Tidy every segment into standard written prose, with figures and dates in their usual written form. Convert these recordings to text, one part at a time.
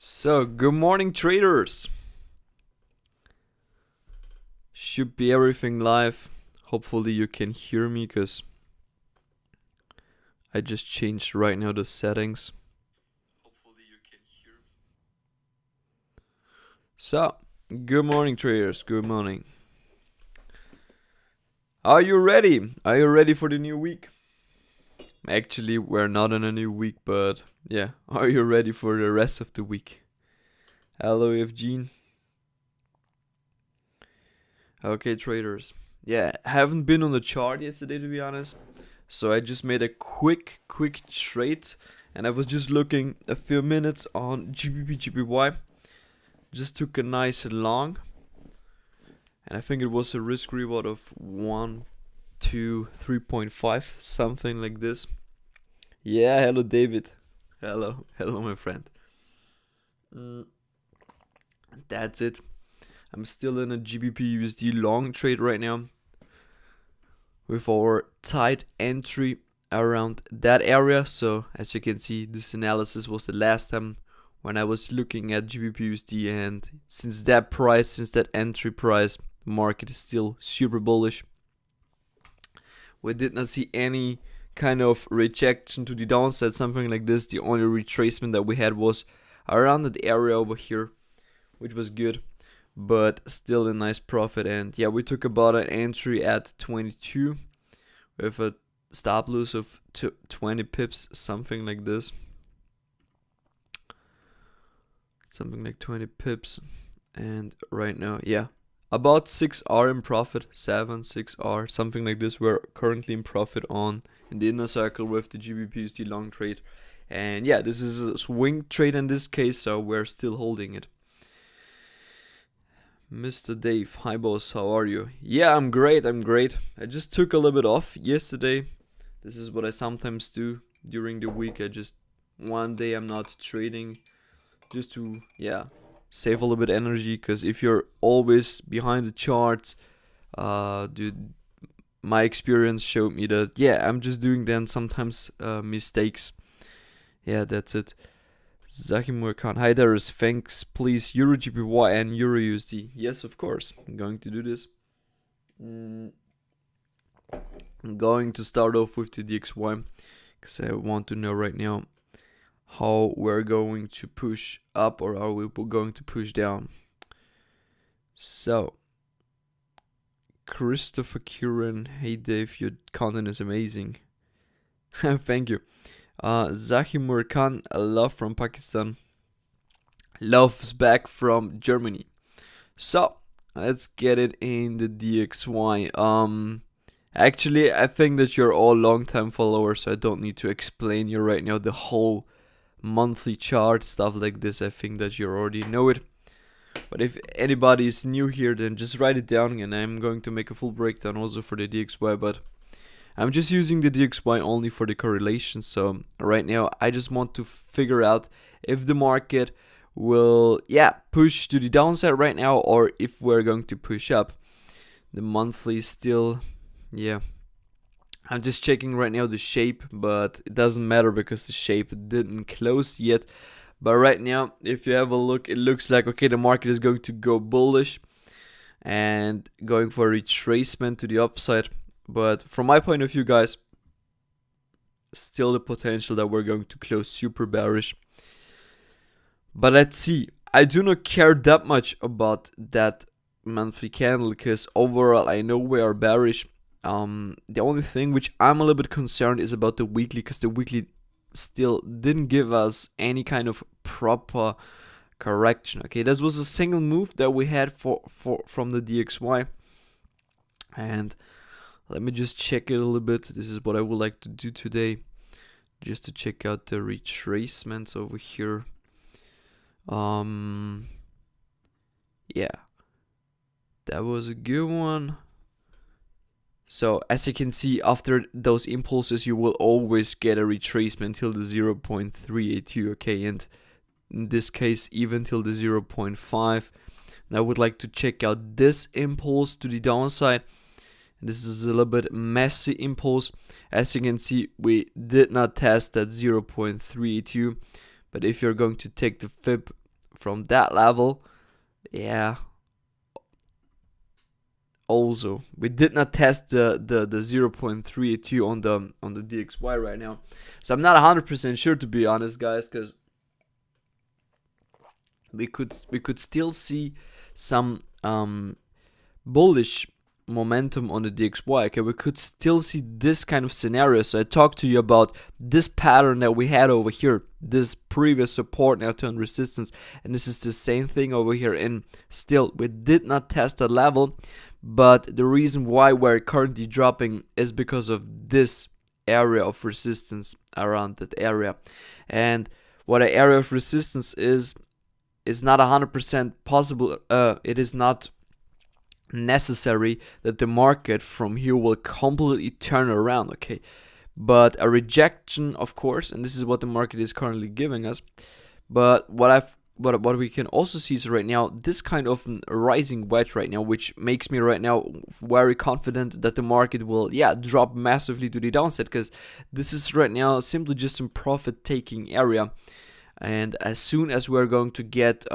So, good morning, traders. Should be everything live. Hopefully, you can hear me because I just changed right now the settings. So, good morning, traders. Good morning. Are you ready? Are you ready for the new week? Actually, we're not in a new week, but yeah. Are you ready for the rest of the week? Hello, Evgene. Okay, traders. Yeah, haven't been on the chart yesterday to be honest. So I just made a quick trade and I was just looking a few minutes on GBP GPY. Just took a nice long and I think it was a risk reward of 1, 2, 3.5, something like this. Yeah, hello David. Hello my friend. That's it. I'm still in a GBP USD long trade right now with our tight entry around that area. So as you can see, this analysis was the last time when I was looking at GBP USD, and since that entry price, market is still super bullish. We did not see any kind of rejection to the downside, something like this. The only retracement that we had was around that area over here, which was good, but still a nice profit. And yeah, we took about an entry at 22 with a stop loss of 20 pips, something like this. Something like 20 pips. And right now, yeah, about 6R in profit, 6R, something like this. We're currently in profit in the inner circle with the GBP/USD long trade. And yeah, this is a swing trade in this case, so we're still holding it. Mr. Dave, hi boss, how are you? Yeah, I'm great. I just took a little bit off yesterday. This is what I sometimes do during the week. One day I'm not trading just to, save a little bit energy, because if you're always behind the charts, dude, my experience showed me that, I'm just doing then sometimes mistakes. Yeah, that's it. Zahimur Khan, hi Darius, thanks, please, Euro GPY and Euro USD. Yes, of course, I'm going to do this. I'm going to start off with the DXY, because I want to know right now how we're going to push up or are we going to push down. So, Christopher Curran, hey Dave, your content is amazing. Thank you. Zahimur Khan, love from Pakistan. Love's back from Germany. So, let's get it in the DXY. Actually, I think that you're all long-time followers, so I don't need to explain you right now the whole monthly chart, stuff like this. I think that you already know it. But if anybody is new here, then just write it down, and I'm going to make a full breakdown also for the DXY, but I'm just using the DXY only for the correlation. So right now I just want to figure out if the market will push to the downside right now, or if we're going to push up. The monthly still, I'm just checking right now the shape, but it doesn't matter because the shape didn't close yet. But right now, if you have a look, it looks like, okay, the market is going to go bullish and going for a retracement to the upside. But from my point of view, guys, still the potential that we're going to close super bearish. But let's see. I do not care that much about that monthly candle, because overall I know we are bearish. The only thing which I'm a little bit concerned is about the weekly, because the weekly still didn't give us any kind of proper correction. Okay, this was a single move that we had from the DXY, and let me just check it a little bit. This is what I would like to do today, just to check out the retracements over here. That was a good one. So as you can see, after those impulses, you will always get a retracement till the 0.382, okay, and in this case even till the 0.5. And I would like to check out this impulse to the downside. This is a little bit messy impulse. As you can see, we did not test that 0.382, but if you're going to take the fib from that level, yeah. Also, we did not test the 0.382 on the DXY right now, so I'm not 100% sure, to be honest, guys, because we could still see some bullish momentum on the DXY. Okay, we could still see this kind of scenario. So I talked to you about this pattern that we had over here, this previous support now turn resistance, and this is the same thing over here. And still, we did not test that level, but the reason why we're currently dropping is because of this area of resistance around that area. And what an area of resistance is not 100% possible. It is not necessary that the market from here will completely turn around, okay? But a rejection, of course, and this is what the market is currently giving us. But what we can also see is right now this kind of rising wedge right now, which makes me right now very confident that the market will drop massively to the downside, because this is right now simply just a profit taking area. And as soon as we're going to get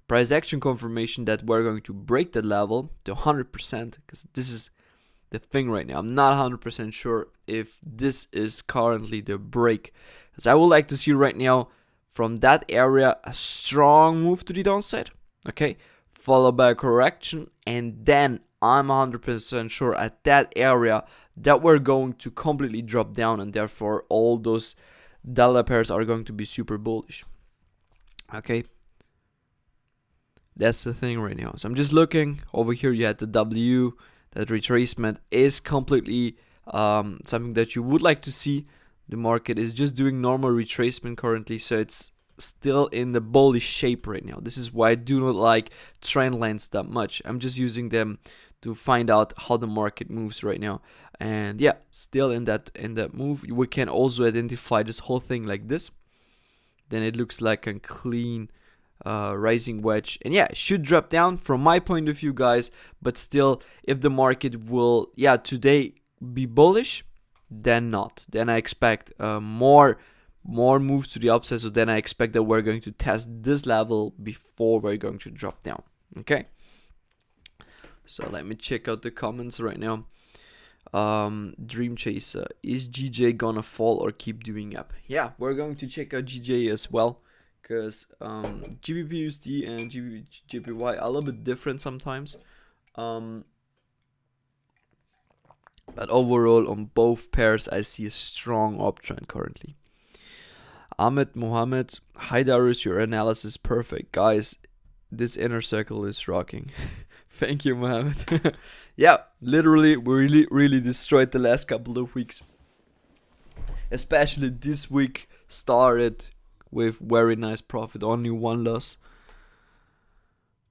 price action confirmation that we're going to break that level to 100%, because this is the thing right now. I'm not 100% sure if this is currently the break, because I would like to see right now from that area a strong move to the downside, okay, followed by a correction, and then I'm 100% sure at that area that we're going to completely drop down, and therefore all those dollar pairs are going to be super bullish, okay? That's the thing right now. So I'm just looking over here. You had the W. That retracement is completely something that you would like to see. The market is just doing normal retracement currently, so it's still in the bullish shape right now. This is why I do not like trend lines that much. I'm just using them to find out how the market moves right now. And yeah, still in that move. We can also identify this whole thing like this. Then it looks like a clean rising wedge, and yeah, it should drop down from my point of view, guys. But still, if the market will today be bullish, then not, then I expect more moves to the upside. So then I expect that we're going to test this level before we're going to drop down, okay? So let me check out the comments right now. Dream Chaser, is GJ gonna fall or keep doing up? Yeah, we're going to check out GJ as well, because GBPUSD and JPY are a little bit different sometimes. But overall, on both pairs, I see a strong uptrend currently. Ahmed Mohammed, hi Darius, your analysis perfect. Guys, this inner circle is rocking. Thank you, Mohammed. Yeah, literally, we really destroyed the last couple of weeks. Especially this week started with very nice profit, only one loss.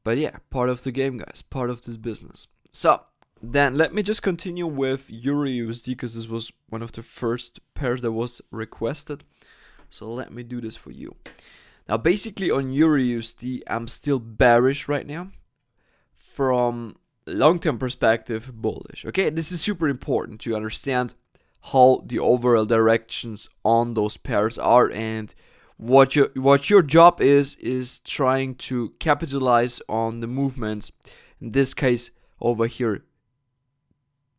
But yeah, part of the game, guys, part of this business. So then let me just continue with EURUSD, because this was one of the first pairs that was requested. So let me do this for you. Now basically on EURUSD, I'm still bearish right now. From long-term perspective, bullish. Okay, this is super important to understand how the overall directions on those pairs are, and what your job is trying to capitalize on the movements. In this case over here,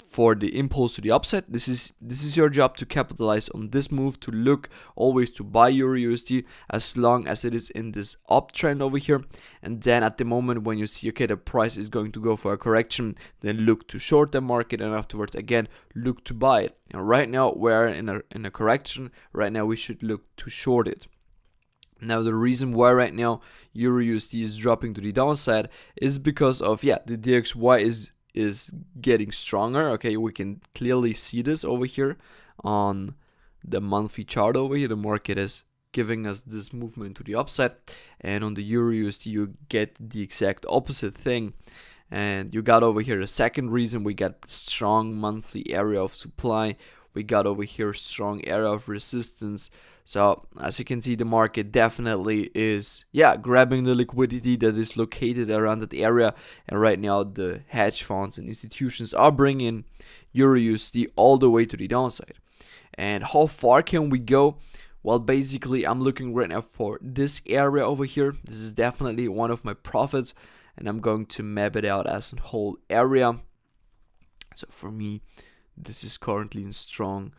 for the impulse to the upside, this is your job to capitalize on this move, to look always to buy your USD as long as it is in this uptrend over here. And then at the moment when you see, okay, the price is going to go for a correction, then look to short the market, and afterwards again look to buy it. And right now we're in a correction. Right now we should look to short it. Now the reason why right now EURUSD is dropping to the downside is because of the DXY is getting stronger. Okay, we can clearly see this over here on the monthly chart over here. The market is giving us this movement to the upside, and on the EURUSD you get the exact opposite thing. And you got over here a second reason. We got strong monthly area of supply, we got over here strong area of resistance. So as you can see, the market definitely is grabbing the liquidity that is located around that area. And right now the hedge funds and institutions are bringing EURUSD all the way to the downside. And how far can we go? Well, basically, I'm looking right now for this area over here. This is definitely one of my profits, and I'm going to map it out as a whole area. So for me, this is currently in strong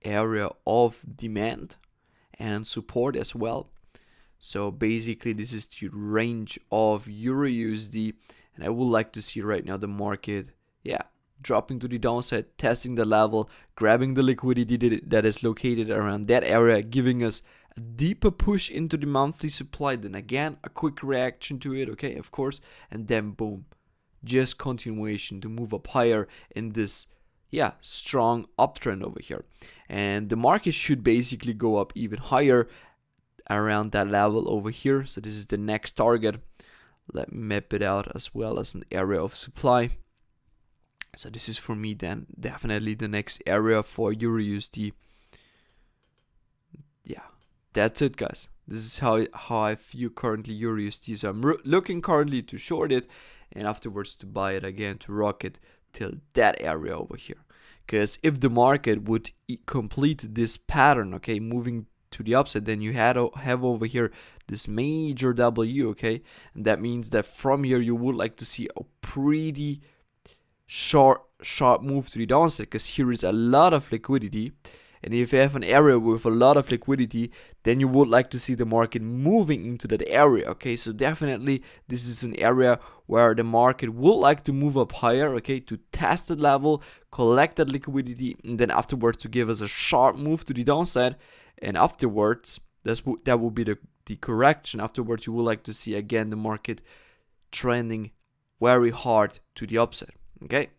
area of demand and support as well. So basically, this is the range of Euro USD, and I would like to see right now the market, dropping to the downside, testing the level, grabbing the liquidity that is located around that area, giving us a deeper push into the monthly supply. Then again, a quick reaction to it, okay, of course, and then boom, just continuation to move up higher in this strong uptrend over here. And the market should basically go up even higher around that level over here. So this is the next target. Let me map it out as well as an area of supply. So this is for me then definitely the next area for Euro USD. Yeah, that's it, guys. This is how I view currently Euro USD. So I'm looking currently to short it, and afterwards to buy it again, to rock it till that area over here. Because if the market would complete this pattern, okay, moving to the upside, then you have over here this major W, okay, and that means that from here you would like to see a pretty sharp move to the downside, because here is a lot of liquidity. And if you have an area with a lot of liquidity, then you would like to see the market moving into that area, okay? So definitely this is an area where the market would like to move up higher, okay, to test the level, collect that liquidity, and then afterwards to give us a sharp move to the downside. And afterwards, that will be the correction. Afterwards, you would like to see again the market trending very hard to the upside, okay?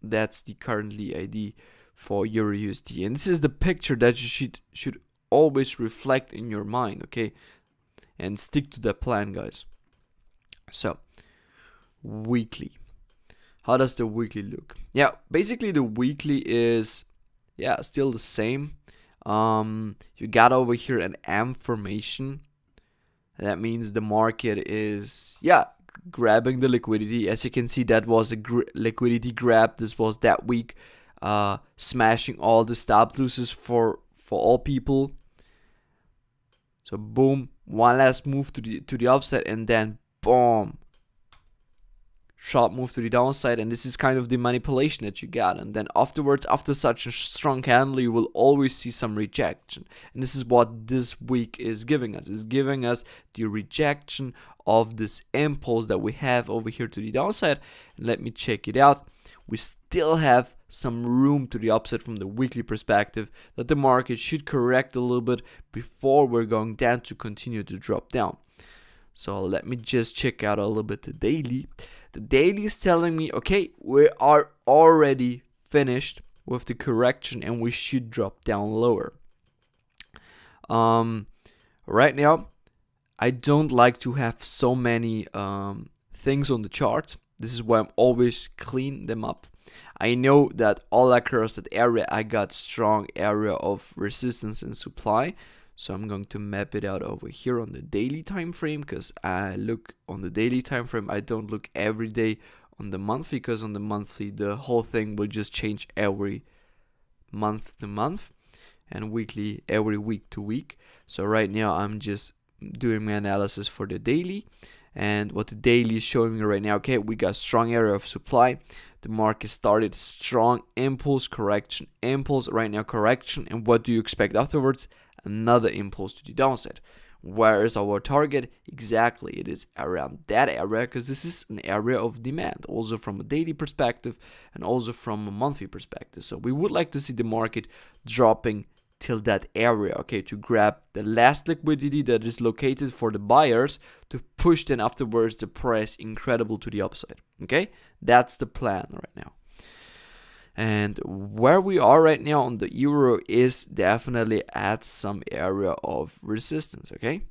That's the currently ID for Euro USD, and this is the picture that you should always reflect in your mind, okay, and stick to that plan, guys. So weekly, how does the weekly look? Yeah, basically the weekly is still the same. You got over here an M formation. That means the market is grabbing the liquidity. As you can see, that was a liquidity grab. This was that week, smashing all the stop losses for all people. So boom, one last move to the upside, and then boom, sharp move to the downside. And this is kind of the manipulation that you got. And then afterwards, after such a strong candle, you will always see some rejection. And this is what this week is giving us. It's giving us the rejection of this impulse that we have over here to the downside. And let me check it out. We still have some room to the upside from the weekly perspective, that the market should correct a little bit before we're going down to continue to drop down. So let me just check out a little bit the daily. The daily is telling me, okay, we are already finished with the correction and we should drop down lower. Right now, I don't like to have so many things on the charts. This is why I'm always clean them up. I know that all across that area, I got strong area of resistance and supply. So I'm going to map it out over here on the daily time frame, because I look on the daily time frame. I don't look every day on the monthly, because on the monthly the whole thing will just change every month to month, and weekly every week to week. So right now I'm just doing my analysis for the daily, and what the daily is showing me right now. Okay, we got strong area of supply. The market started strong impulse, correction, impulse, right now correction, and what do you expect afterwards? Another impulse to the downside. Where is our target? Exactly, it is around that area, because this is an area of demand, also from a daily perspective and also from a monthly perspective. So we would like to see the market dropping till that area, okay, to grab the last liquidity that is located for the buyers, to push then afterwards the price incredible to the upside. Okay, that's the plan right now. And where we are right now on the euro is definitely at some area of resistance, okay?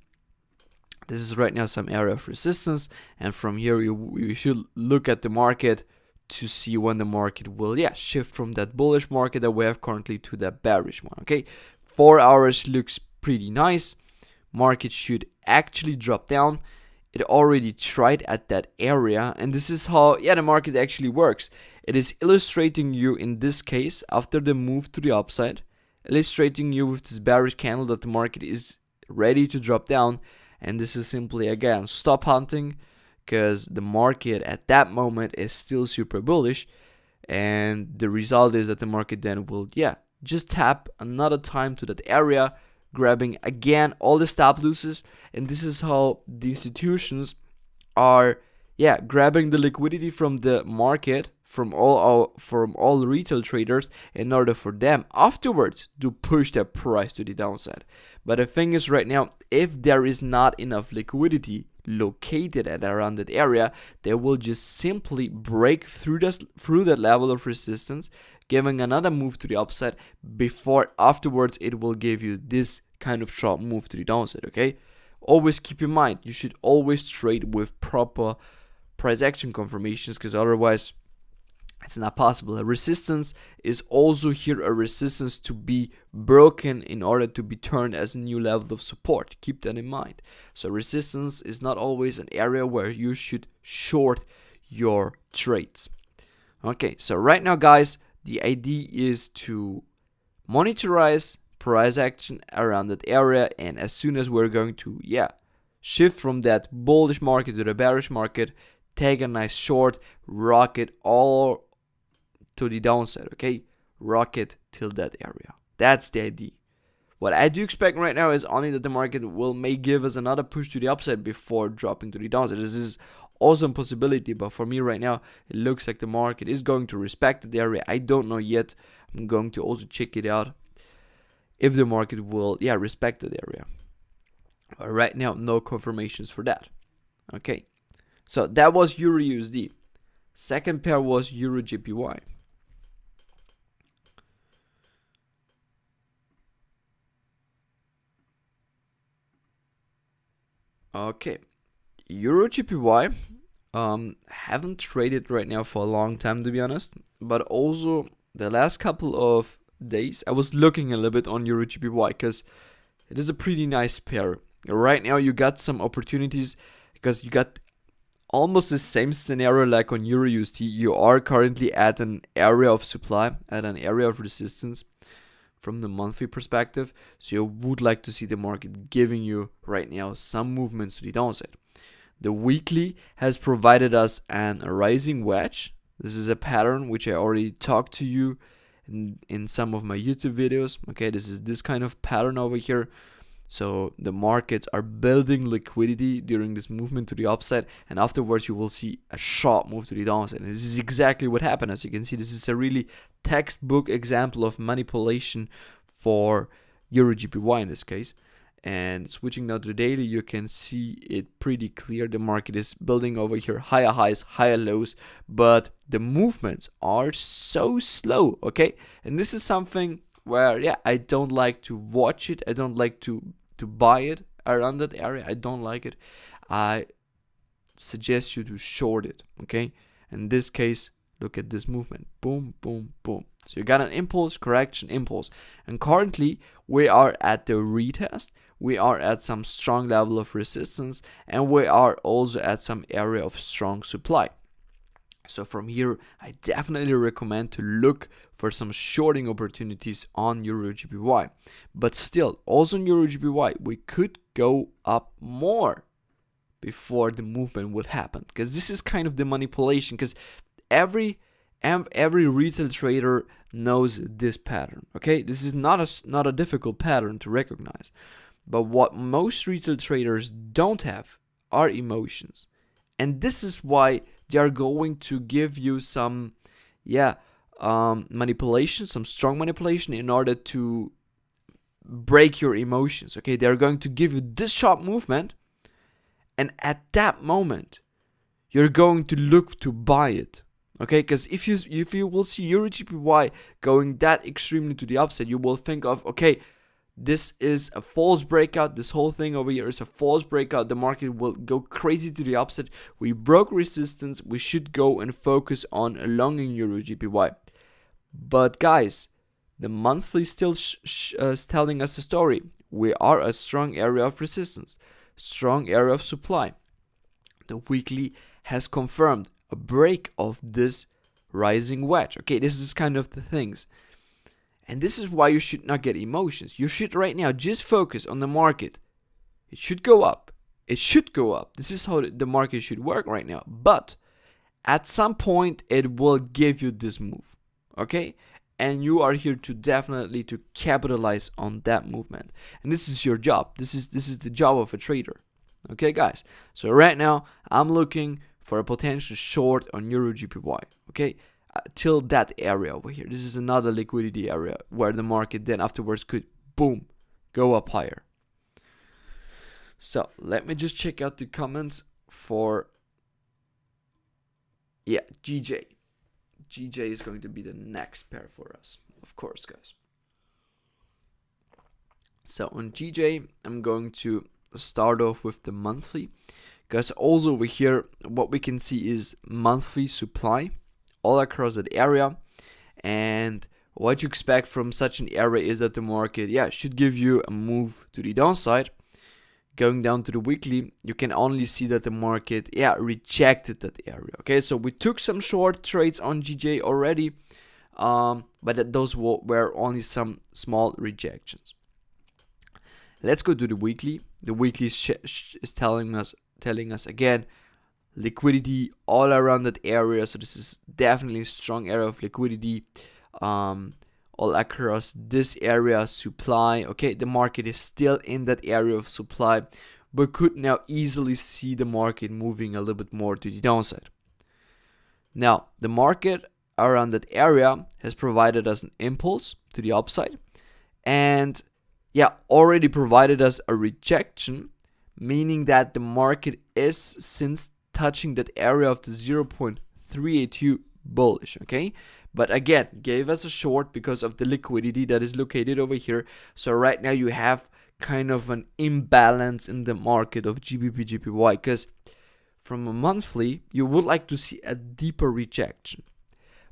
This is right now some area of resistance, and from here you should look at the market to see when the market will shift from that bullish market that we have currently to that bearish one, okay? 4 hours looks pretty nice. Market should actually drop down. It already tried at that area, and this is how the market actually works. It is illustrating you in this case, after the move to the upside, illustrating you with this bearish candle that the market is ready to drop down. And this is simply, again, stop hunting, because the market at that moment is still super bullish. And the result is that the market then will, just tap another time to that area, grabbing again all the stop losses. And this is how the institutions are, grabbing the liquidity from the market, from all retail traders, in order for them afterwards to push their price to the downside. But the thing is, right now, if there is not enough liquidity located at around that area, they will just simply break through that level of resistance, giving another move to the upside before afterwards it will give you this kind of sharp move to the downside. Okay, always keep in mind, you should always trade with proper price action confirmations, because otherwise it's not possible. A resistance is also here a resistance to be broken in order to be turned as a new level of support. Keep that in mind. So resistance is not always an area where you should short your trades. Okay, so right now, guys, the idea is to monitorize price action around that area, and as soon as we're going to shift from that bullish market to the bearish market, take a nice short, rocket all to the downside. Okay, rocket till that area. That's the idea. What I do expect right now is only that the market may give us another push to the upside before dropping to the downside. This is also a possibility, but for me right now, it looks like the market is going to respect the area. I don't know yet. I'm going to also check it out if the market will respect that area. But right now, no confirmations for that. Okay, so that was Euro USD. Second pair was Euro JPY. Okay, Euro JPY, haven't traded right now for a long time, to be honest, but also the last couple of days I was looking a little bit on Euro JPY, because it is a pretty nice pair. Right now you got some opportunities, because you got almost the same scenario like on Euro USD. You are currently at an area of supply, at an area of resistance from the monthly perspective. So you would like to see the market giving you right now some movements to the downside. The weekly has provided us a rising wedge. This is a pattern which I already talked to you in some of my YouTube videos. Okay, this is this kind of pattern over here. So the markets are building liquidity during this movement to the upside, and afterwards you will see a sharp move to the downside. And this is exactly what happened. As you can see, this is a really textbook example of manipulation for Euro JPY in this case. And switching now to the daily, you can see it pretty clear. The market is building over here, higher highs, higher lows, but the movements are so slow. Okay, and this is something where I don't like to watch it. I don't like to buy it around that area. I don't like it. I suggest you to short it. Okay, in this case, look at this movement. Boom, boom, boom. So you got an impulse, correction, impulse, and currently we are at the retest. We are at some strong level of resistance, and we are also at some area of strong supply. So from here, I definitely recommend to look for some shorting opportunities on Euro JPY. But still, also on Euro JPY, we could go up more before the movement would happen, because this is kind of the manipulation, because every retail trader knows this pattern. Okay, this is not a difficult pattern to recognize, but what most retail traders don't have are emotions, and this is why they are going to give you some manipulation, some strong manipulation, in order to break your emotions. Okay, they are going to give you this sharp movement, and at that moment you're going to look to buy it. Okay, because if you will see Euro JPY going that extremely to the upside, you will think of, okay, this is a false breakout. This whole thing over here is a false breakout. The market will go crazy to the upside. We broke resistance. We should go and focus on longing Euro JPY. But guys, the monthly still is telling us a story. We are a strong area of resistance, strong area of supply. The weekly has confirmed a break of this rising wedge. Okay, this is kind of the things. And this is why you should not get emotions. You should right now just focus on the market. It should go up. It should go up. This is how the market should work right now. But at some point, it will give you this move. Okay? And you are here to definitely to capitalize on that movement. And this is your job. This is the job of a trader. Okay, guys? So right now, I'm looking for a potential short on Euro GPY. Okay? Till that area over here. This is another liquidity area where the market then afterwards could, boom, go up higher. So let me just check out the comments for, yeah, GJ. GJ is going to be the next pair for us, of course, guys. So on GJ, I'm going to start off with the monthly, because also over here, what we can see is monthly supply all across that area. And what you expect from such an area is that the market, yeah, should give you a move to the downside. Going down to the weekly, you can only see that the market, yeah, rejected that area. Okay, so we took some short trades on GJ already, but those were only some small rejections. Let's go to the weekly. The weekly is telling us again, liquidity all around that area. So this is definitely a strong area of liquidity. All across this area, supply. Okay, the market is still in that area of supply, but could now easily see the market moving a little bit more to the downside. Now, the market around that area has provided us an impulse to the upside, and yeah, already provided us a rejection, meaning that the market is since touching that area of the 0.382 bullish. Okay, but again, gave us a short because of the liquidity that is located over here. So right now you have kind of an imbalance in the market of GBP GPY, because from a monthly you would like to see a deeper rejection,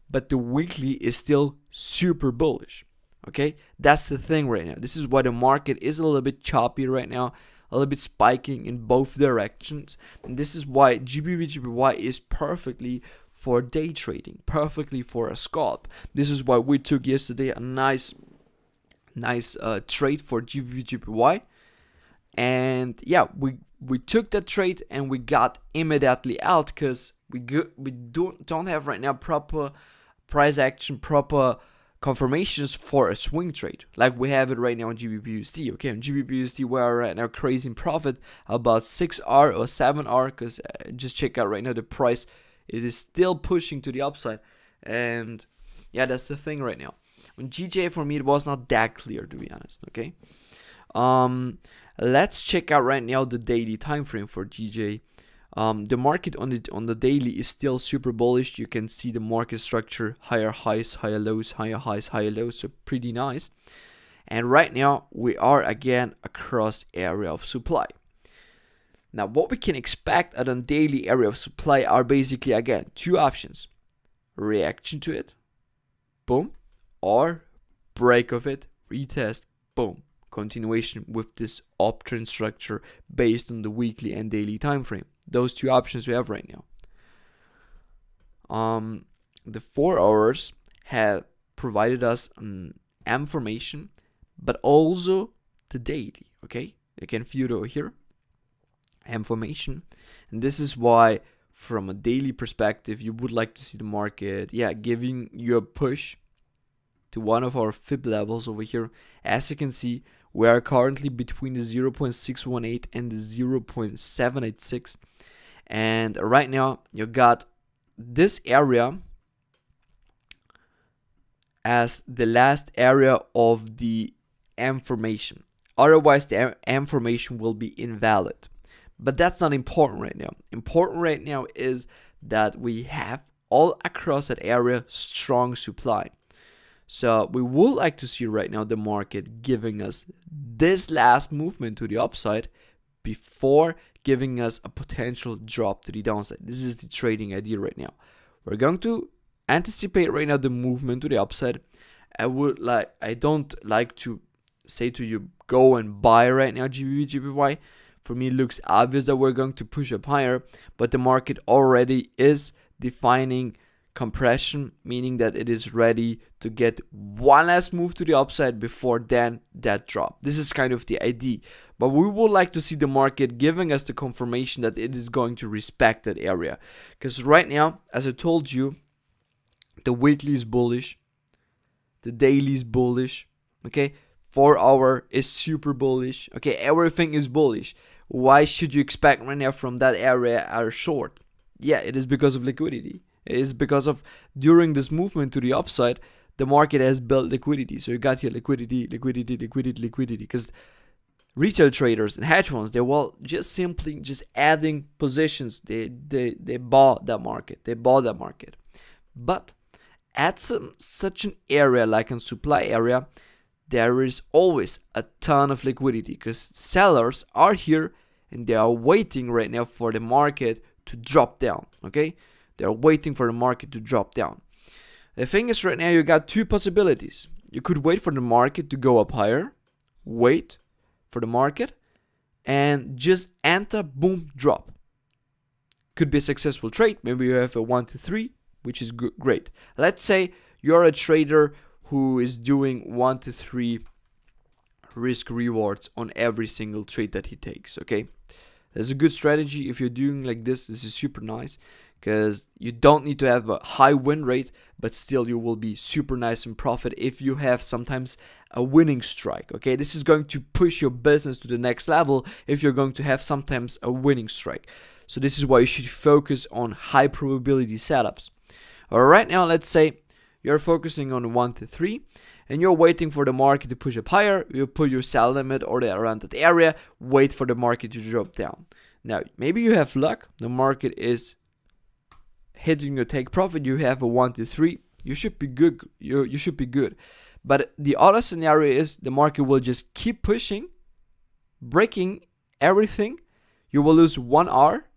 but the weekly is still super bullish. Okay, that's the thing right now. This is why the market is a little bit choppy right now, a little bit spiking in both directions, and this is why GBP GPY is perfectly for day trading, perfectly for a scalp. This is why we took yesterday a nice trade for GBP GPY, and yeah, we took that trade and we got immediately out because we don't have right now proper price action, proper confirmations for a swing trade like we have it right now on GBP/USD. Okay, on GBP/USD we are right now crazy in profit about 6R or 7R, because just check out right now the price. It is still pushing to the upside, and yeah, that's the thing right now. On GJ, for me, it was not that clear, to be honest. Okay, let's check out right now the daily time frame for GJ. The market on the daily is still super bullish. You can see the market structure: higher highs, higher lows, higher highs, higher lows. So pretty nice. And right now we are again across area of supply. Now, what we can expect at a daily area of supply are basically, again, two options: reaction to it, boom, or break of it, retest, boom, continuation with this uptrend structure based on the weekly and daily time frame. Those two options we have right now. The 4 hours have provided us an M formation, but also the daily. Okay, you can view it over here. M formation, and this is why from a daily perspective you would like to see the market, yeah, giving you a push to one of our fib levels over here. As you can see, we are currently between the 0.618 and the 0.786, and right now you got this area as the last area of the M formation. Otherwise the M formation will be invalid. But that's not important right now. Important right now is that we have all across that area strong supply. So we would like to see right now the market giving us this last movement to the upside before giving us a potential drop to the downside. This is the trading idea right now. We're going to anticipate right now the movement to the upside. I don't like to say to you, go and buy right now GBP GPY. For me, it looks obvious that we're going to push up higher, but the market already is defining compression, meaning that it is ready to get one last move to the upside before then that drop. This is kind of the idea. But we would like to see the market giving us the confirmation that it is going to respect that area. Because right now, as I told you, the weekly is bullish, the daily is bullish, okay? 4 hour is super bullish, okay? Everything is bullish. Why should you expect right now from that area are short? Yeah, it is because of liquidity. It is because of during this movement to the upside, the market has built liquidity. So you got here liquidity. Because retail traders and hedge funds, they will just simply just adding positions. They bought that market. But at such an area like a supply area, there is always a ton of liquidity because sellers are here and they are waiting right now for the market to drop down. Okay. They're waiting for the market to drop down. The thing is right now you got two possibilities. You could wait for the market to go up higher, wait for the market, and just enter, boom, drop. Could be a successful trade. Maybe you have a 1 to 3, which is great. Let's say you're a trader who is doing 1 to 3 risk rewards on every single trade that he takes. Okay, that's a good strategy. If you're doing like this is super nice. Because you don't need to have a high win rate, but still you will be super nice in profit if you have sometimes a winning strike. Okay, this is going to push your business to the next level if you're going to have sometimes a winning strike. So this is why you should focus on high probability setups. All right, now let's say you're focusing on 1 to 3 and you're waiting for the market to push up higher. You put your sell limit or around that area, wait for the market to drop down. Now, maybe you have luck. The market is hitting your take profit, you have a 1 to 3, you should be good. You should be good. But the other scenario is the market will just keep pushing, breaking everything. You will lose 1 hour,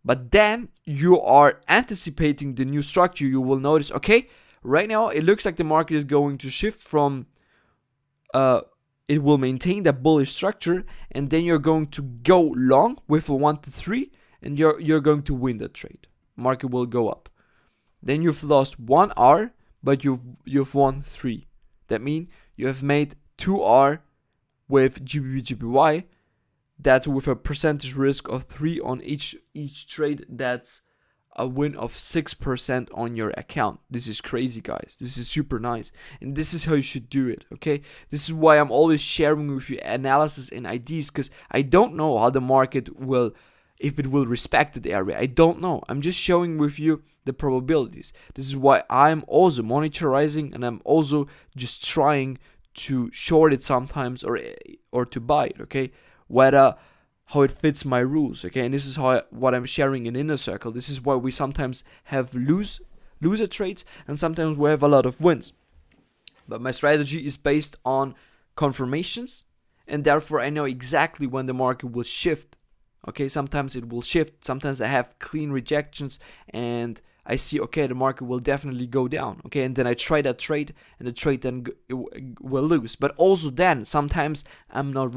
but then you are anticipating the new structure. You will notice, okay, right now it looks like the market is going to shift from it will maintain that bullish structure, and then you're going to go long with a 1 to 3, and you're going to win that trade. Market will go up. Then you've lost 1 hour, but you've won 3. That means you have made 2 hour with GBP/JPY. That's with a percentage risk of 3 on each trade. That's a win of 6% on your account. This is crazy, guys. This is super nice, and this is how you should do it. Okay, this is why I'm always sharing with you analysis and ideas, because I don't know how the market will. If it will respect the area, I don't know. I'm just showing with you the probabilities. This is why I'm also monitoring, and I'm also just trying to short it sometimes or to buy it. Okay, whether how it fits my rules. Okay, and this is what I'm sharing in Inner Circle. This is why we sometimes have loser trades and sometimes we have a lot of wins. But my strategy is based on confirmations, and therefore I know exactly when the market will shift. Okay, sometimes it will shift, sometimes I have clean rejections and I see, okay, the market will definitely go down. Okay, and then I try that trade and the trade then will lose. But also then sometimes I'm not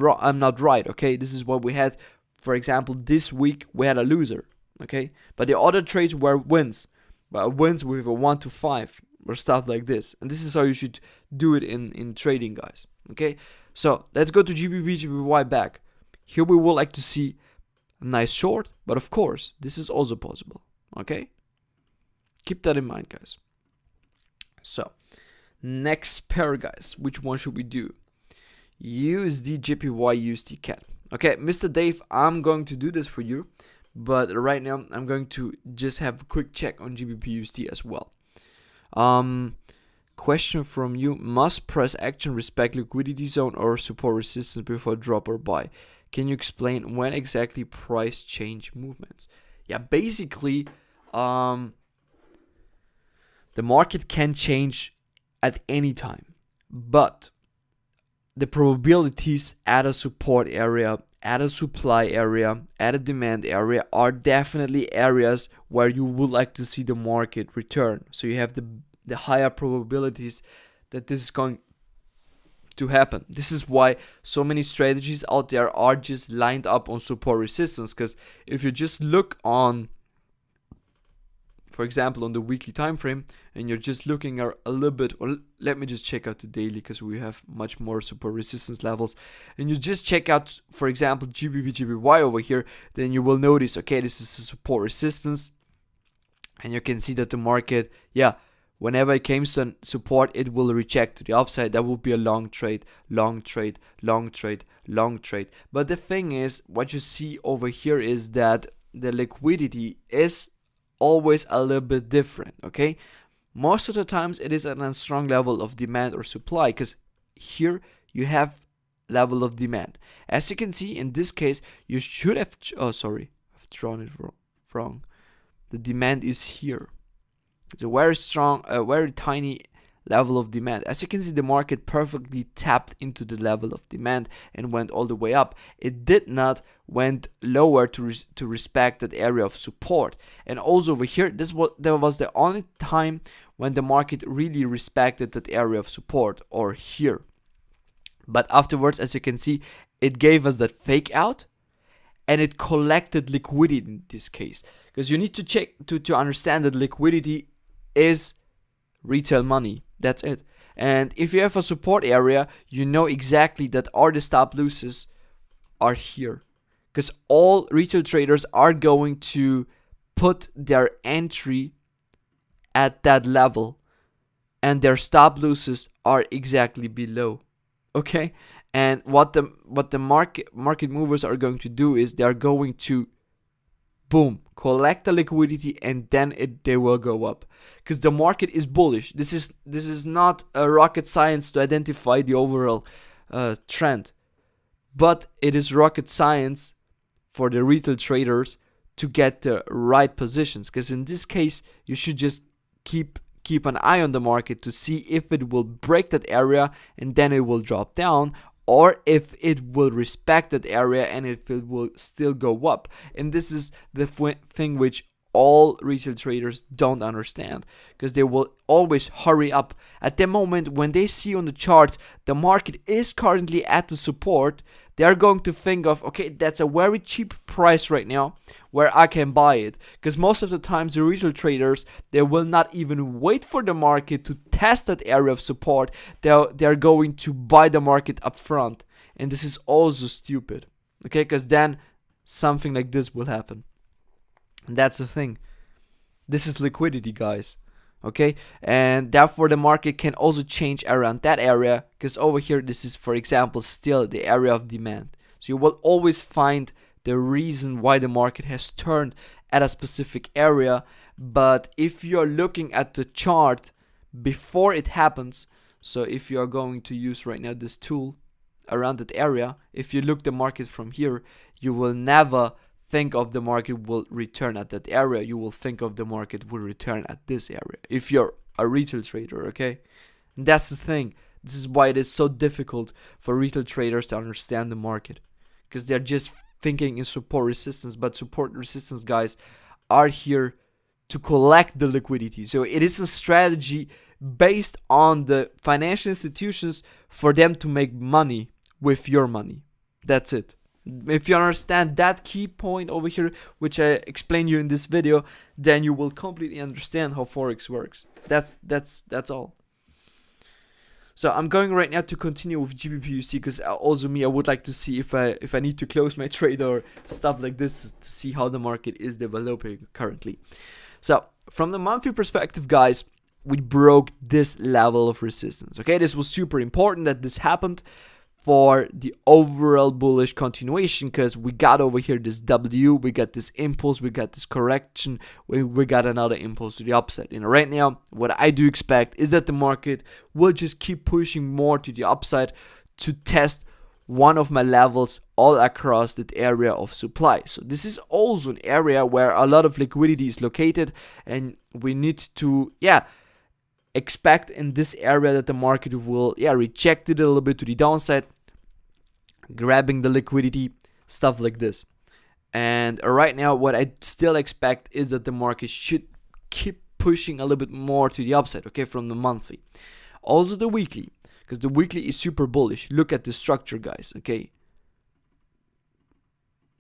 right. Okay, this is what we had. For example, this week we had a loser. Okay, but the other trades were wins, but wins with a 1 to 5 or stuff like this. And this is how you should do it in trading, guys. Okay, so let's go to GBP/JPY back. Here we would like to see a nice short, but of course this is also possible. Okay, keep that in mind, guys. So next pair, guys, which one should we do? USD/JPY USD CAD. Okay, Mr. Dave, I'm going to do this for you, but right now I'm going to just have a quick check on GBP USD as well. Question from you: must price action respect liquidity zone or support resistance before drop or buy? Can you explain when exactly price change movements? Yeah, basically, the market can change at any time, but the probabilities at a support area, at a supply area, at a demand area are definitely areas where you would like to see the market return. So you have the higher probabilities that this is going to happen. This is why so many strategies out there are just lined up on support resistance, because if you just look on for example, on the weekly time frame, and you're just looking at a little bit, or let me just check out the daily because we have much more support resistance levels, and you just check out, for example, GBP over here, then you will notice, okay, this is a support resistance, and you can see that the market, yeah, whenever it comes to support, it will reject to the upside. That will be a long trade, long trade, long trade, long trade. But the thing is, what you see over here is that the liquidity is always a little bit different, okay? Most of the times it is at a strong level of demand or supply, because here you have level of demand. As you can see, in this case, you should have, I've drawn it wrong. The demand is here. It's a very strong, a very tiny level of demand. As you can see, the market perfectly tapped into the level of demand and went all the way up. It did not went lower to respect that area of support. And also over here, that was the only time when the market really respected that area of support, or here. But afterwards, as you can see, it gave us that fake out, and it collected liquidity in this case. Because you need to check to understand that liquidity is retail money. That's it. And if you have a support area, you know exactly that all the stop losses are here, because all retail traders are going to put their entry at that level, and their stop losses are exactly below. Okay, and what the market movers are going to do is they are going to boom, collect the liquidity, and then they will go up, because the market is bullish. This is not a rocket science to identify the overall trend, but it is rocket science for the retail traders to get the right positions. Because in this case, you should just keep an eye on the market to see if it will break that area and then it will drop down, or if it will respect that area and if it will still go up. And this is the thing which all retail traders don't understand, because they will always hurry up at the moment when they see on the chart the market is currently at the support. They are going to think of, okay, that's a very cheap price right now where I can buy it. Because most of the times the retail traders, they will not even wait for the market to test that area of support. They're going to buy the market up front. And this is also stupid, okay? Because then something like this will happen. And that's the thing. This is liquidity, guys. Okay, and therefore the market can also change around that area, because over here this is, for example, still the area of demand. So you will always find the reason why the market has turned at a specific area. But if you're looking at the chart before it happens, so if you are going to use right now this tool around that area, if you look the market from here, you will never think of the market will return at that area. You will think of the market will return at this area if you're a retail trader, okay? And that's the thing. This is why it is so difficult for retail traders to understand the market, because they're just thinking in support resistance. But support resistance guys are here to collect the liquidity. So it is a strategy based on the financial institutions for them to make money with your money. That's it. If you understand that key point over here, which I explained you in this video, then you will completely understand how Forex works. That's all. So I'm going right now to continue with GBPUC, because also I would like to see if I need to close my trade or stuff like this to see how the market is developing currently. So from the monthly perspective, guys, we broke this level of resistance. Okay, this was super important that this happened for the overall bullish continuation, because we got over here this W, we got this impulse, we got this correction, we got another impulse to the upside. And right now, what I do expect is that the market will just keep pushing more to the upside to test one of my levels all across that area of supply. So this is also an area where a lot of liquidity is located, and we need to, expect in this area that the market will reject it a little bit to the downside, grabbing the liquidity, stuff like this. And right now what I still expect is that the market should keep pushing a little bit more to the upside, okay, from the monthly. Also the weekly, because the weekly is super bullish. Look at the structure, guys, okay?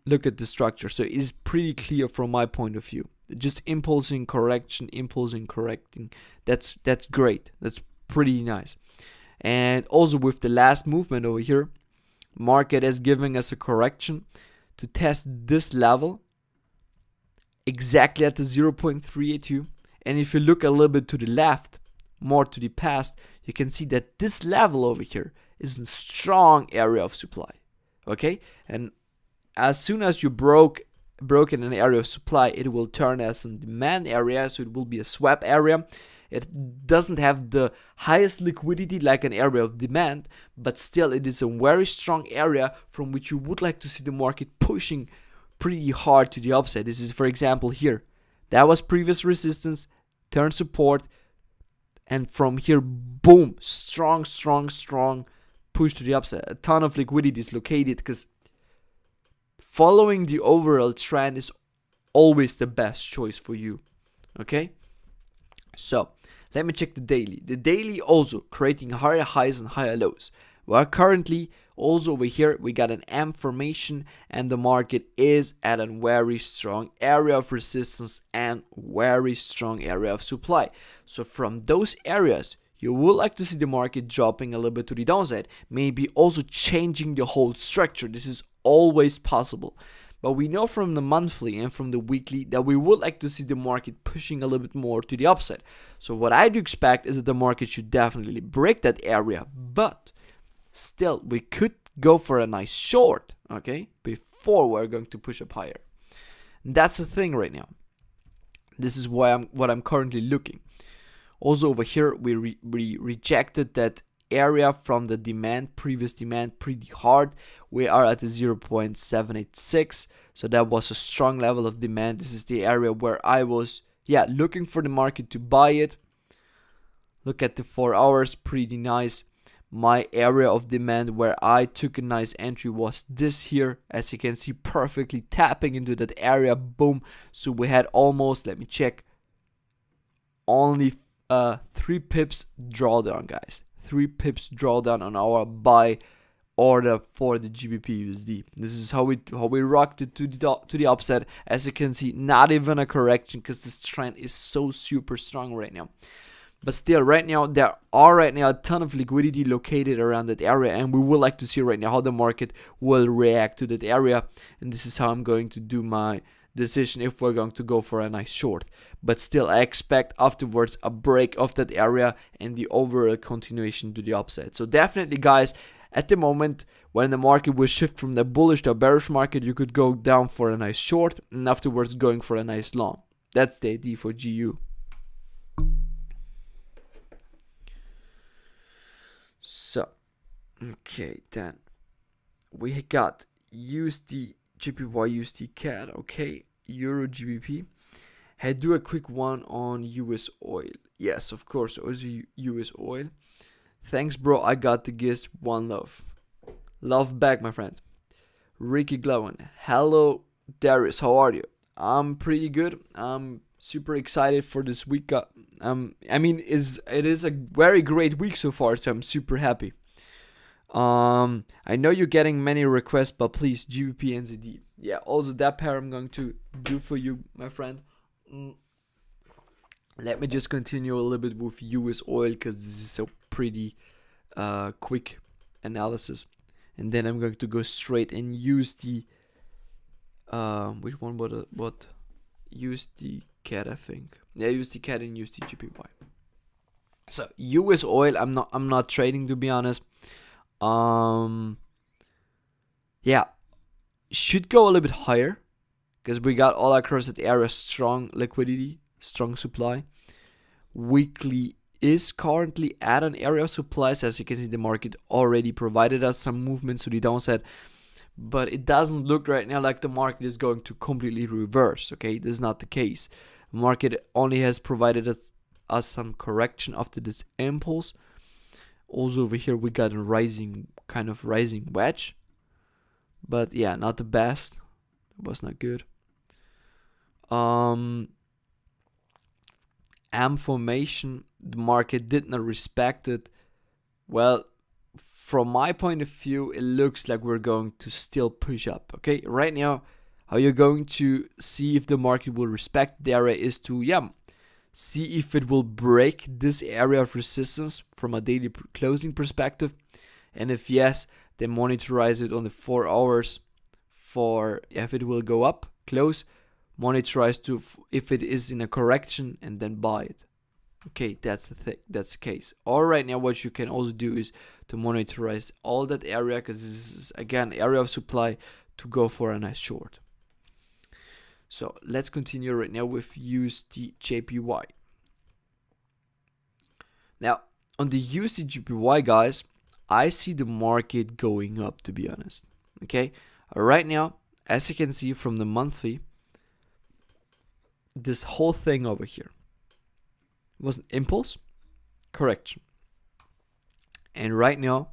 Look at the structure. So it is pretty clear from my point of view. just impulsing correction, impulsing correcting. That's great. That's pretty nice. And also with the last movement over here, market is giving us a correction to test this level exactly at the 0.382. And if you look a little bit to the left, more to the past, you can see that this level over here is a strong area of supply. Okay, and as soon as you broken an area of supply, it will turn as a demand area, so it will be a swap area. It doesn't have the highest liquidity like an area of demand, but still it is a very strong area from which you would like to see the market pushing pretty hard to the upside. This is, for example, here. That was previous resistance, turn support, and from here, boom, strong push to the upside. A ton of liquidity is located because following the overall trend is always the best choice for you. Okay? So, let me check the daily. The daily also creating higher highs and higher lows. We are currently also over here, we got an M formation and the market is at a very strong area of resistance and very strong area of supply. So from those areas, you would like to see the market dropping a little bit to the downside, maybe also changing the whole structure. This is always possible. But we know from the monthly and from the weekly that we would like to see the market pushing a little bit more to the upside. So what I do expect is that the market should definitely break that area, but still we could go for a nice short, okay, before we're going to push up higher. And that's the thing right now. This is what I'm currently looking. Also over here, we rejected that area from the previous demand pretty hard. We are at the 0.786, so that was a strong level of demand. This is the area where I was looking for the market to buy it. Look at the 4 hours, pretty nice. My area of demand where I took a nice entry was this here, as you can see, perfectly tapping into that area. Boom. So we had almost, let me check, only 3 pips drawdown, guys. 3 pips drawdown on our buy order for the GBP USD. This is how we rocked it to the upside. As you can see, not even a correction because this trend is so super strong right now. But still, right now, there are a ton of liquidity located around that area, and we would like to see right now how the market will react to that area. And this is how I'm going to do my decision if we're going to go for a nice short. But still, I expect afterwards a break of that area and the overall continuation to the upside. So definitely, guys, at the moment, when the market will shift from the bullish to a bearish market, you could go down for a nice short and afterwards going for a nice long. That's the idea for GU. So, okay, then we got USD, JPY, USD CAD, okay, Euro, GBP. I do a quick one on US oil. Yes, of course, also US oil. Thanks, bro. I got the gist. One love. Love back, my friend. Ricky Glowen. Hello, Darius. How are you? I'm pretty good. I'm super excited for this week. I mean, it is a very great week so far, so I'm super happy. I know you're getting many requests, but please, GBP and ZD. Yeah, also that pair I'm going to do for you, my friend. Let me just continue a little bit with US oil because this is a pretty quick analysis. And then I'm going to go straight and use the which one? What? USD CAD, I think. Yeah, USD CAD and USD GPY. So US oil, I'm not trading, to be honest. Yeah, should go a little bit higher because we got all across that area strong liquidity, strong supply. Weekly is currently at an area of supplies. As you can see, the market already provided us some movements to the downside, but it doesn't look right now like the market is going to completely reverse. Okay, this is not the case. The market only has provided us some correction after this impulse. Also over here we got a rising wedge, but yeah, not the best. It was not good. M formation, the market did not respect it. Well, from my point of view, it looks like we're going to still push up. Okay, right now How you're going to see if the market will respect the area is to, see if it will break this area of resistance from a daily closing perspective. And if yes, then monitorize it on the 4 hours for if it will go up, close, monitorize to if it is in a correction and then buy it. Okay, that's the case. Or right now what you can also do is to monitorize all that area, because this is again area of supply, to go for a nice short. So let's continue right now with USD/JPY. Now on the USD/JPY, guys, I see the market going up, to be honest. Okay, right now, as you can see from the monthly, this whole thing over here was an impulse, correction. And right now,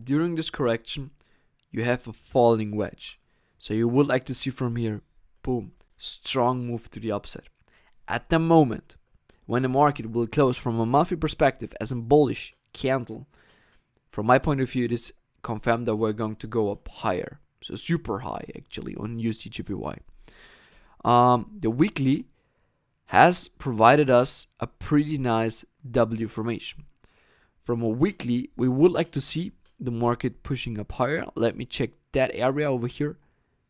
during this correction, you have a falling wedge. So you would like to see from here, boom, strong move to the upside. At the moment, when the market will close from a monthly perspective as a bullish candle, from my point of view, it is confirmed that we're going to go up higher. So super high, actually, on USD/JPY. The weekly has provided us a pretty nice W formation. From a weekly, we would like to see the market pushing up higher. Let me check that area over here.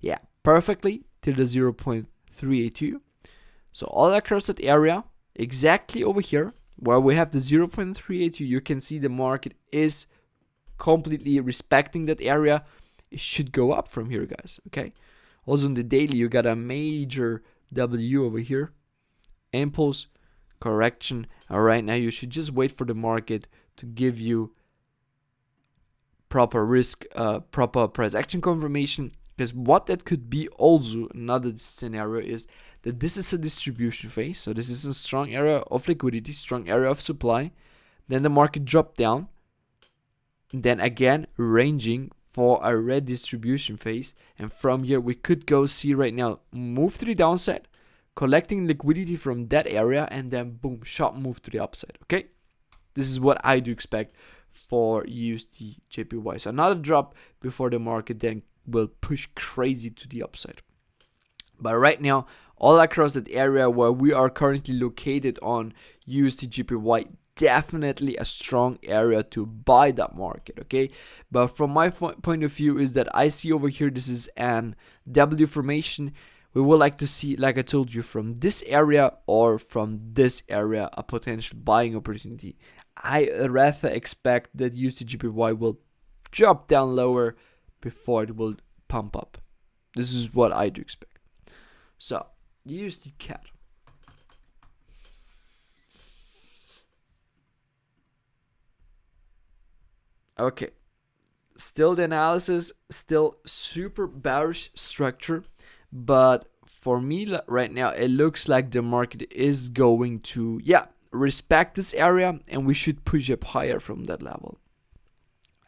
Yeah, perfectly to the 0.382. So all across that area, exactly over here, where we have the 0.382, you can see the market is completely respecting that area. It should go up from here, guys. Okay. Also on the daily, you got a major W over here. Impulse, correction. And right now, you should just wait for the market to give you proper risk, proper price action confirmation. Because what that could be also another scenario is that this is a distribution phase. So this is a strong area of liquidity, strong area of supply. Then the market dropped down. Then again, ranging for a red distribution phase. And from here, we could go see right now, move to the downside, collecting liquidity from that area, and then boom, sharp move to the upside. Okay, this is what I do expect for USD/JPY. So another drop before the market then will push crazy to the upside. But right now, all across that area where we are currently located on USD/JPY, definitely a strong area to buy that market. Okay, but from my point of view is that I see over here, this is an W formation. We would like to see, like I told you, from this area or from this area, a potential buying opportunity. I rather expect that USD/JPY will drop down lower before it will pump up. This is what I do expect. So, USD/CAD. Okay, still the analysis, still super bearish structure. But for me right now, it looks like the market is going to, respect this area, and we should push up higher from that level.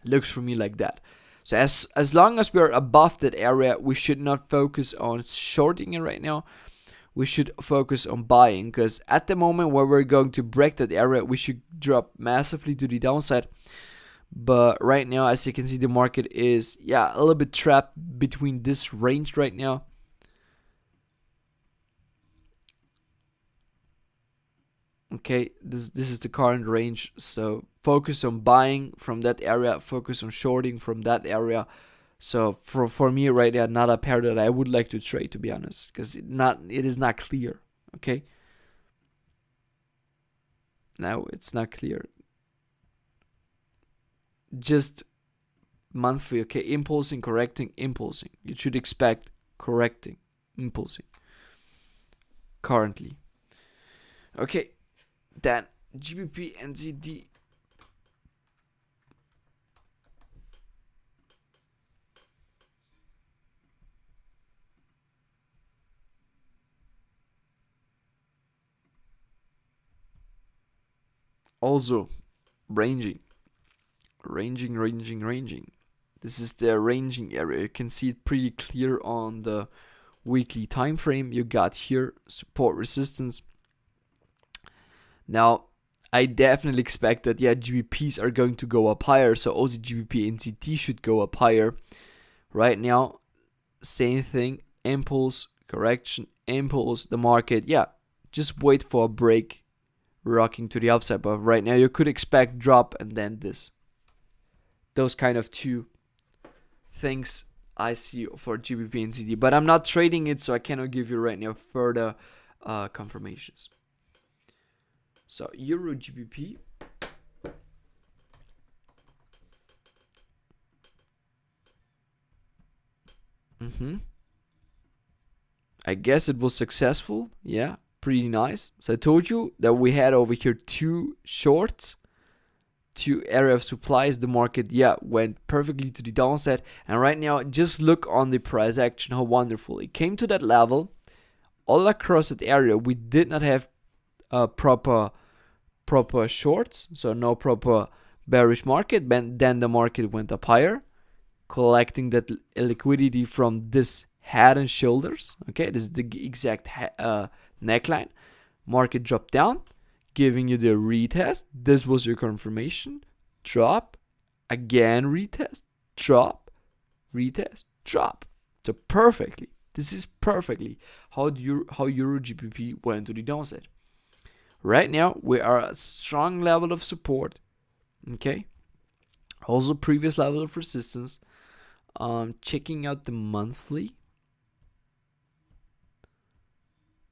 Looks for me like that. So as long as we're above that area, we should not focus on shorting it right now. We should focus on buying, because at the moment where we're going to break that area, we should drop massively to the downside. But right now, as you can see, the market is a little bit trapped between this range right now. Okay, this is the current range. So focus on buying from that area, focus on shorting from that area. So for me right now, not a pair that I would like to trade, to be honest, because it is not clear. Okay, now it's not clear. Just monthly. Okay, impulsing, correcting, impulsing. You should expect correcting, impulsing currently. Okay, then GBP and ZD. Also ranging. This is the ranging area. You can see it pretty clear on the weekly time frame. You got here support, resistance. Now I definitely expect that GBPs are going to go up higher, so also GBP and ZT should go up higher. Right now, same thing, impulse, correction, impulse, the market, yeah, just wait for a break, rocking to the upside. But right now you could expect drop and then this. Those kind of two things I see for GBP and CD, but I'm not trading it, so I cannot give you right now further confirmations. So Euro GBP. I guess it was successful. Yeah, pretty nice. So I told you that we had over here two shorts, two area of supplies. The market, yeah, went perfectly to the downside. And right now, just look on the price action, how wonderful. It came to that level. All across that area, we did not have proper shorts. So no proper bearish market. Then the market went up higher, collecting that liquidity from this head and shoulders. Okay, this is the exact neckline. Market dropped down, giving you the retest. This was your confirmation. Drop, again retest, drop, retest, drop. So perfectly, this is perfectly how Euro GBP went to the downside. Right now we are at a strong level of support. Okay, also previous level of resistance. Checking out the monthly.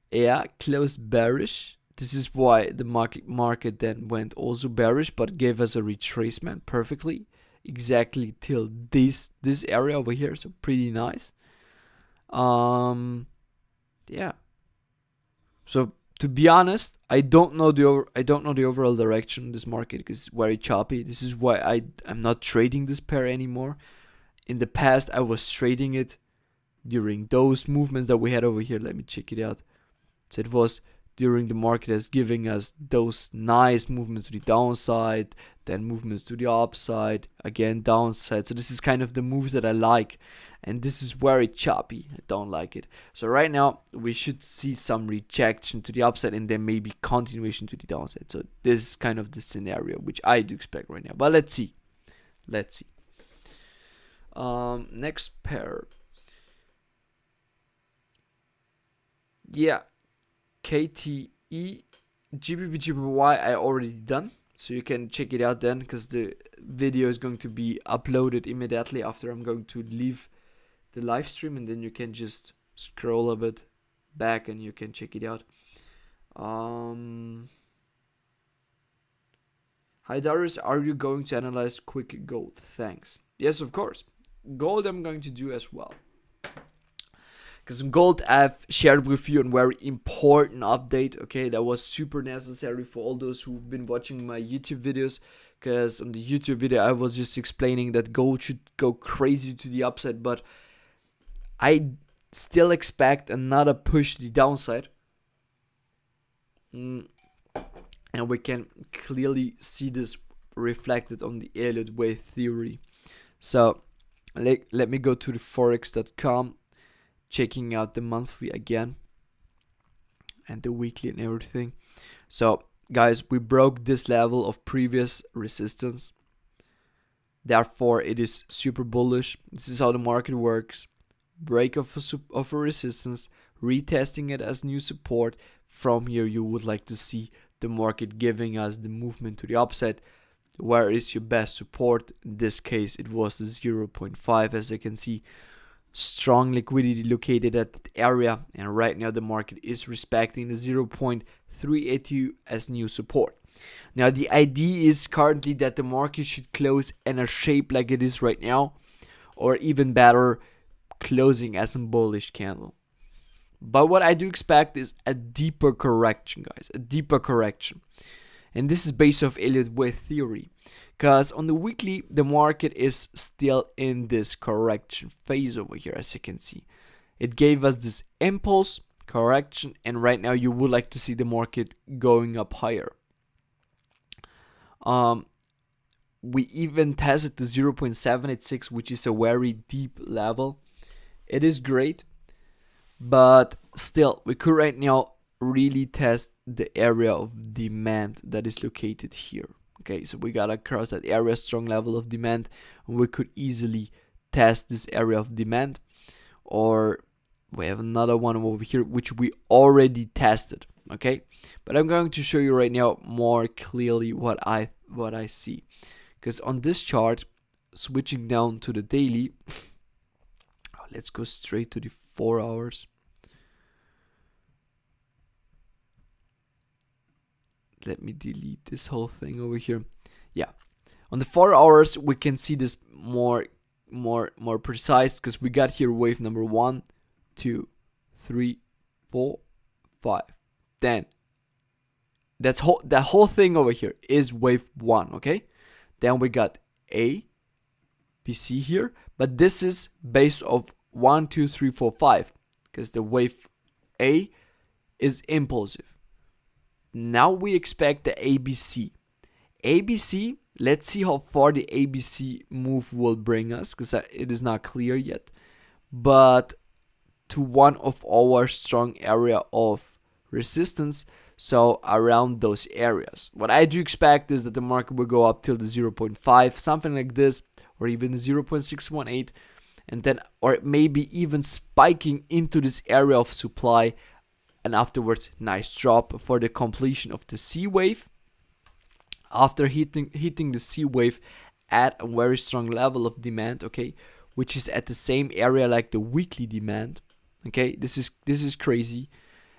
Yeah, closed bearish. This is why the market then went also bearish, but gave us a retracement perfectly, exactly till this area over here. So pretty nice. Yeah. So to be honest, I don't know the overall direction of this market because it's very choppy. This is why I'm not trading this pair anymore. In the past, I was trading it during those movements that we had over here. Let me check it out. So it was during the market as giving us those nice movements to the downside, then movements to the upside, again downside. So this is kind of the moves that I like, and this is very choppy. I don't like it. So right now we should see some rejection to the upside and then maybe continuation to the downside. So this is kind of the scenario which I do expect right now. But let's see. Next pair. Yeah, KTE GBP GBY I already done, so you can check it out then because the video is going to be uploaded immediately after I'm going to leave the live stream, and then you can just scroll a bit back and you can check it out. Hi Darius, are you going to analyze quick gold? Thanks. Yes, of course. Gold I'm going to do as well. Because gold I've shared with you a very important update, okay, that was super necessary for all those who've been watching my YouTube videos. Because on the YouTube video I was just explaining that gold should go crazy to the upside, but I still expect another push to the downside. And we can clearly see this reflected on the Elliott wave theory. So let me go to the forex.com. Checking out the monthly again and the weekly and everything. So guys, we broke this level of previous resistance, therefore it is super bullish. This is how the market works. Break of a resistance, retesting it as new support. From here you would like to see the market giving us the movement to the upside. Where is your best support? In this case it was the 0.5, as you can see. Strong liquidity located at that area, and right now the market is respecting the 0.382 as new support. Now the idea is currently that the market should close in a shape like it is right now, or even better, closing as a bullish candle. But what I do expect is a deeper correction, guys, a deeper correction. And this is based off Elliott wave theory. Because on the weekly, the market is still in this correction phase over here, as you can see. It gave us this impulse, correction, and right now you would like to see the market going up higher. We even tested the 0.786, which is a very deep level. It is great, but still, we could right now really test the area of demand that is located here. Okay, so we got across that area, strong level of demand, and we could easily test this area of demand, or we have another one over here which we already tested, okay? But I'm going to show you right now more clearly what I see, because on this chart, switching down to the daily, let's go straight to the 4 hours. Let me delete this whole thing over here. Yeah, on the 4 hours we can see this more precise, because we got here wave number 1, 2, 3, 4, 5, 10. That whole thing over here is wave 1, okay? Then we got A, B, C here, but this is based of 1, 2, 3, 4, 5, because the wave A is impulsive. Now we expect the ABC. ABC, let's see how far the ABC move will bring us, because it is not clear yet. But to one of our strong area of resistance, so around those areas. What I do expect is that the market will go up till the 0.5, something like this, or even the 0.618, and then, or maybe even spiking into this area of supply, and afterwards nice drop for the completion of the C wave. After hitting the C wave at a very strong level of demand, okay, which is at the same area like the weekly demand, okay, this is crazy.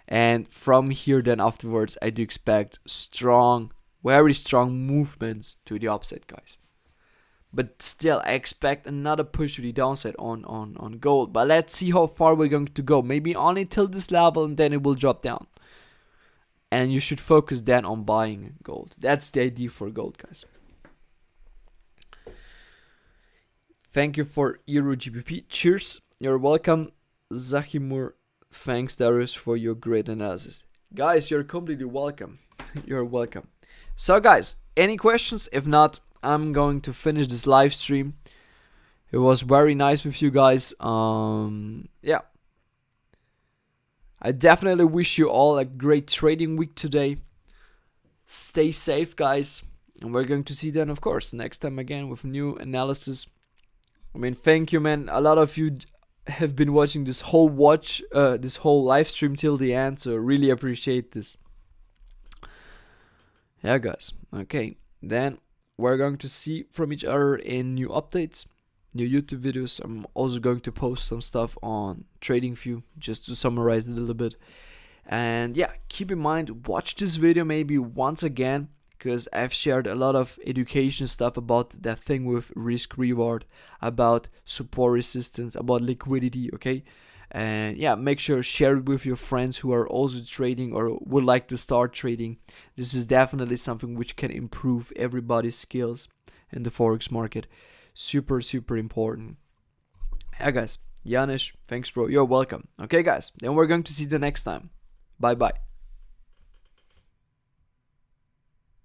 And from here then afterwards, I do expect strong, very strong movements to the upside, guys. But still, I expect another push to the downside on gold. But let's see how far we're going to go. Maybe only till this level, and then it will drop down. And you should focus then on buying gold. That's the idea for gold, guys. Thank you for Euro GBP. Cheers. You're welcome. Zahimur, thanks Darius for your great analysis. Guys, you're completely welcome. You're welcome. So guys, any questions? If not, I'm going to finish this live stream. It was very nice with you guys. Yeah. I definitely wish you all a great trading week today. Stay safe, guys. And we're going to see then, of course, next time again with new analysis. I mean, thank you, man. A lot of you have been watching this whole live stream till the end, so really appreciate this. Yeah, guys. Okay, then we're going to see from each other in new updates, new YouTube videos. I'm also going to post some stuff on TradingView just to summarize it a little bit. And yeah, keep in mind, watch this video maybe once again, because I've shared a lot of education stuff about that thing with risk reward, about support resistance, about liquidity, okay? And yeah, make sure share it with your friends who are also trading or would like to start trading. This is definitely something which can improve everybody's skills in the Forex market. Super, super important. Yeah, guys. Janusz, thanks, bro. You're welcome. Okay, guys. Then we're going to see you the next time. Bye-bye.